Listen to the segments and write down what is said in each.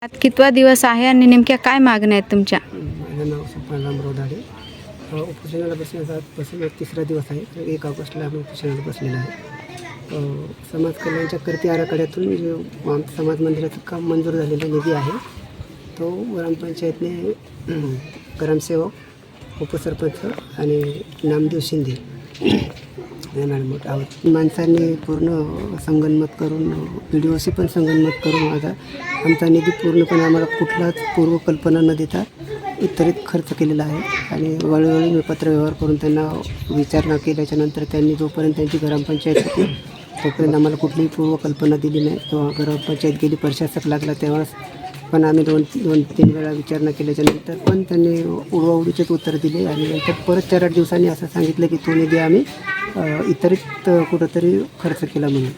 आज कितवा दिवस आहे आणि नेमक्या काय मागण्या आहेत तुमच्या? माझं नाव सुप्राम रोदाडे. उपोषणाला बसण्यापासून 3रा दिवस आहे. 1 ऑगस्टला आम्ही उपोषणाला बसलेलो आहे. समाज कल्याणच्या कृती आराखड्यातून जो समाज मंदिराचं काम मंजूर झालेला निधी आहे तो ग्रामपंचायतने ग्रामसेवक, उपसरपंच आणि नामदेव शिंदे या मॅडम माणसांनी पूर्ण संगनमत करून PDOशी पण संगनमत करून आमचा निधी पूर्णपणे आम्हाला कुठलाच पूर्वकल्पना न देता इतरित खर्च केलेला आहे. आणि वेळोवेळी मी पत्रव्यवहार करून त्यांना विचारणा केल्याच्यानंतर त्यांनी जोपर्यंत त्यांची ग्रामपंचायत होती तोपर्यंत आम्हाला कुठलीही पूर्वकल्पना दिली नाही. तेव्हा ग्रामपंचायत गेली, प्रशासक लागला, तेव्हाच पण आम्ही 2-3 वेळा विचारणा केल्याच्यानंतर पण त्यांनी उडवाउडीचेच उत्तर दिले. आणि नंतर परत 4-8 दिवसांनी असं सांगितलं की तो निधी आम्ही इतरित कुठंतरी खर्च केला म्हणून.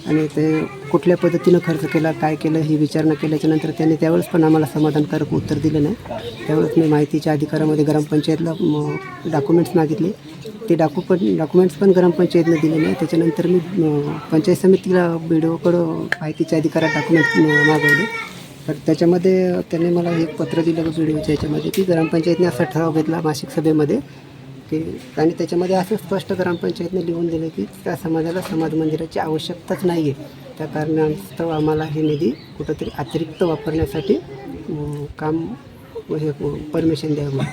आणि ते कुठल्या पद्धतीनं खर्च केला, काय केलं ही विचारणा केल्याच्यानंतर त्यांनी त्यावेळेस पण आम्हाला समाधानकारक उत्तर दिलं नाही. त्यावेळेस मी माहितीच्या अधिकारामध्ये ग्रामपंचायतला डॉक्युमेंट्स मागितले. ते डॉक्युमेंट्स पण ग्रामपंचायतनं दिले नाही. त्याच्यानंतर मी पंचायत समितीला BDOकडं माहितीच्या अधिकारात डॉक्युमेंट्स मागवले. तर त्याच्यामध्ये त्यांनी मला एक पत्र दिलं BDOच्या याच्यामध्ये की ग्रामपंचायतने असा ठराव घेतला मासिक सभेमध्ये की, आणि त्याच्यामध्ये असं स्पष्ट ग्रामपंचायतने लिहून दिलं की त्या समाजाला समाज मंदिराची आवश्यकताच नाही आहे. त्या कारणास्तव आम्हाला हे निधी कुठंतरी अतिरिक्त वापरण्यासाठी काम हे परमिशन द्यावं.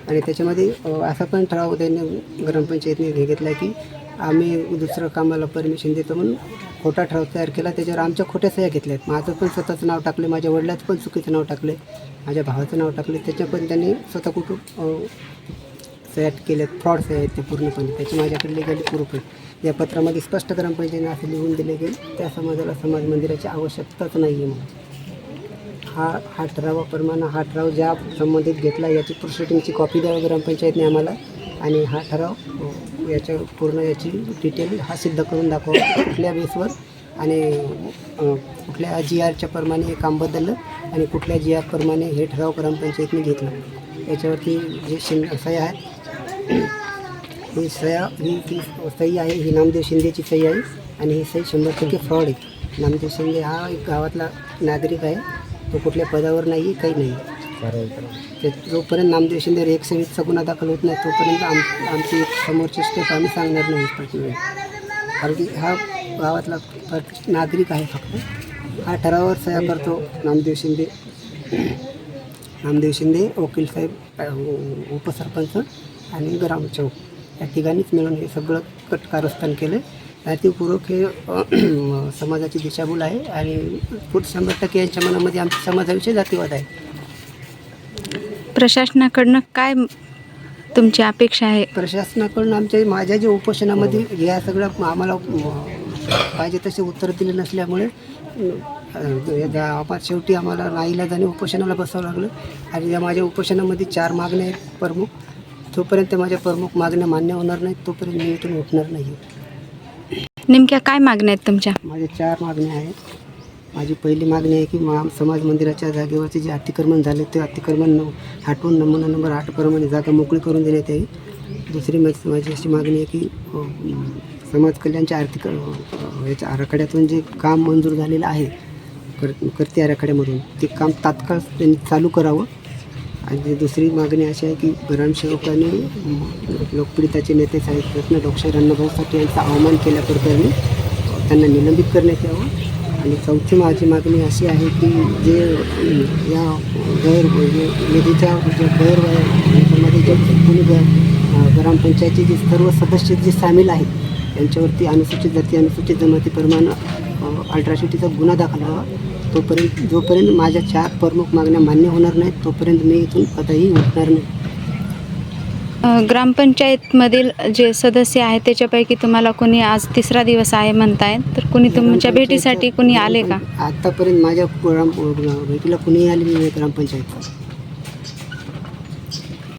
आणि त्याच्यामध्ये असा पण ठराव त्यांनी ग्रामपंचायतने हे घेतला की आम्ही दुसरं कामाला परमिशन देतो म्हणून खोटा ठराव तयार केला. त्याच्यावर आमच्या खोट्या सह्या घेतल्या आहेत. माझं पण स्वतःचं नाव टाकले, माझ्या वडिलाचं पण चुकीचं नाव टाकले, माझ्या भावाचं नाव टाकले. त्याच्या पण त्यांनी स्वतः कुठं सह्या केल्यात, फ्रॉड सह्या आहेत ते पूर्णपणे. त्याची माझ्याकडे लिगली प्रूफ आहे. या पत्रामध्ये स्पष्ट ग्रामपंचायतीने असं लिहून दिले गेले त्या समाजाला समाज मंदिराची आवश्यकताच नाही आहे म्हणून. हा ठरावाप्रमाणे हा ठराव ज्या संबंधित घेतला याची प्रोसिडिंगची कॉपी द्यावी ग्रामपंचायतने आम्हाला. आणि हा ठराव याच्या पूर्ण याची डिटेल हा सिद्ध करून दाखवा कुठल्या बेसवर आणि कुठल्या GRच्या प्रमाणे हे काम बदललं आणि कुठल्या GR प्रमाणे हे ठराव ग्रामपंचायतने घेतलं. याच्यावरती जे सह्या आहेत ही सही आहे, ही नामदेव शिंदेची सही आहे. आणि ही सही 100% फ्रॉड आहे. नामदेव शिंदे हा एक गावातला नागरिक आहे, तो कुठल्या पदावर नाही आहे, काही नाही. जोपर्यंत नामदेव शिंदेवर 120चा गुन्हा दाखल होत नाही तोपर्यंत आमची समोरची स्टेप आम्ही सांगणार नाही प्रश्न. कारण की हा गावातला नागरिक आहे. फक्त हा ठरावावर सह्या करतो नामदेव शिंदे, वकील साहेब, उपसरपंच आणि ग्रामसेवक या तिघांनीच मिळून हे सगळं कारस्थान केलं. जातीपूर्वक हे समाजाची दिशाभूल आहे. आणि 100% यांच्या मनामध्ये आमच्या समाजाविषयी जातीवाद आहे. प्रशासनाकडनं काय तुमची अपेक्षा आहे? प्रशासनाकडून माझ्या जे उपोषणामध्ये या सगळं आम्हाला पाहिजे तसे उत्तर दिले नसल्यामुळे शेवटी आम्हाला नाईलाजाने उपोषणाला बसावं लागलं. आणि या माझ्या उपोषणामध्ये 4 मागण्या आहेत प्रमुख. जोपर्यंत माझ्या प्रमुख मागण्या मान्य होणार नाहीत तोपर्यंत मी इथून उठणार नाही. नेमक्या काय मागण्या आहेत तुमच्या? माझ्या 4 मागण्या आहेत. माझी पहिली मागणी आहे की समाज मंदिराच्या जागेवरचे जे अतिक्रमण झाले ते अतिक्रमण हटवून नमुना नंबर 8 प्रमाणे जागा मोकळी करून देण्यात यावी. दुसरी माझी अशी मागणी आहे की समाज कल्याणच्या याच्या आराखड्यातून जे काम मंजूर झालेलं आहे कृती आराखड्यामधून ते काम तात्काळ त्यांनी चालू करावं. आणि दुसरी मागणी अशी आहे की ग्रामसेवकांनी लोकप्रियताचे नेते साहेब रत्न डॉक्टर अण्णाभाऊ साठे यांचा अवमान केल्याप्रकरणी त्यांना निलंबित करण्यात यावं. आणि चौथी माझी मागणी अशी आहे की जे या निधीच्या याच्यामध्ये जे कोणी ग्रामपंचायतचे जे सर्व सदस्य जे सामील आहेत त्यांच्यावरती अनुसूचित जाती अनुसूचित जमाती प्रमाणे अट्रॉसिटीचा गुन्हा दाखल व्हावा. जोपर्यंत माझ्या 4 प्रमुख मागण्या मान्य होणार नाहीत तोपर्यंत मी इथून कधीही उठणार नाही. ग्रामपंचायतमधील जे सदस्य आहेत त्याच्यापैकी तुम्हाला कोणी आज 3रा दिवस आहे म्हणताय, तर कोणी तुमच्या भेटीसाठी कोणी आले का? आत्तापर्यंत माझ्या भेटीला कुणीही आले नाही ग्रामपंचायत.